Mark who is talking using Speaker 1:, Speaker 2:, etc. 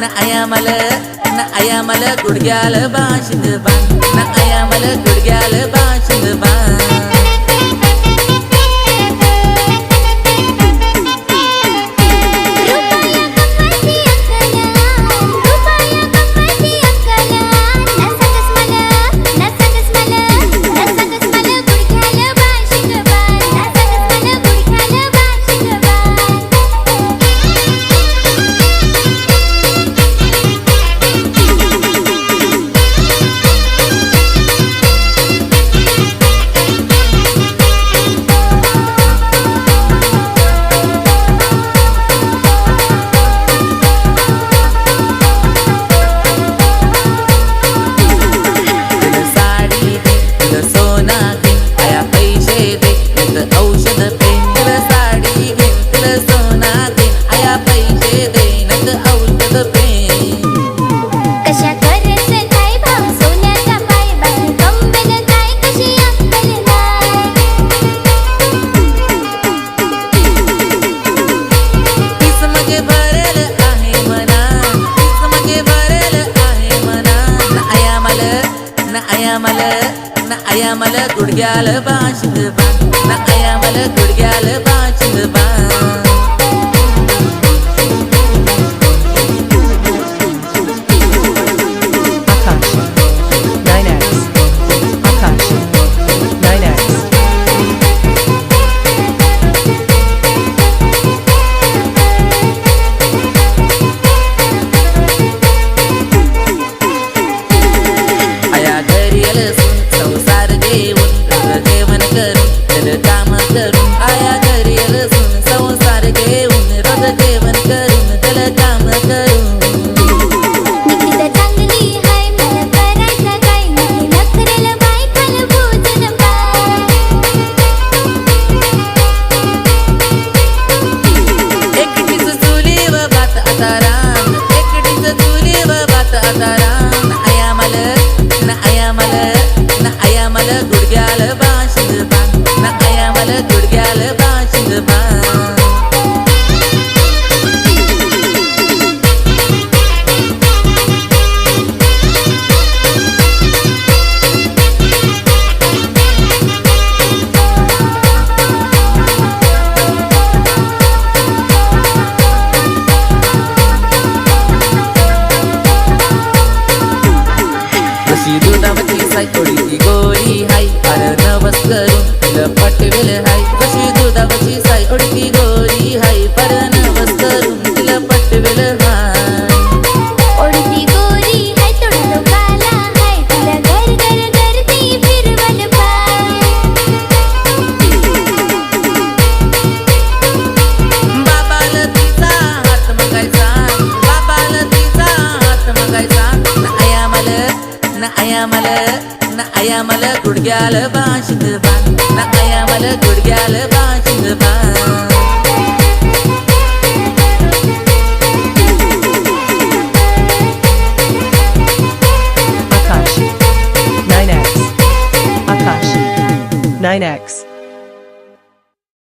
Speaker 1: आयामल आयामल गुडघ्याल बाशिंग बांध आयामल गुडघ्याल बाशिंग बांध आयामल गुडघ्याल बाशिंग बांध आयामल गुडघ्याल बाशिंग बांध
Speaker 2: Akash 9X Akash 9X
Speaker 1: आया घरी लसून संसार जेवण करून काम करून आया घरी लसून संसार घेऊन रोज जेवण करून त्याला काम करून एकटीच चुली व भात आता राम एकटीच चुली व भात आता राम आयामल आयामल गुडघ्याल बाशिंग बांध आयामल गुडघ्याल बाशिंग बांध कशी दुधावची साई थोडी गोरी हाय अरे नवस करून तिला पटवेल हाय कशी दुधावची साई थोडी गोरी हाय पर नवस करून तिला पटवेल हाय
Speaker 3: ओढती गोरी हाय थोडं लोकाला हाय तिला घर घर करती फिरवल पाय
Speaker 1: बाबाला तिचा हात मगायचा बाबाला तिचा हात मगायचा आयामल गुडघ्याल बाशिंग बांध आयामल गुडघ्याल बाशिंग बांध
Speaker 2: Akash 9X Akash 9X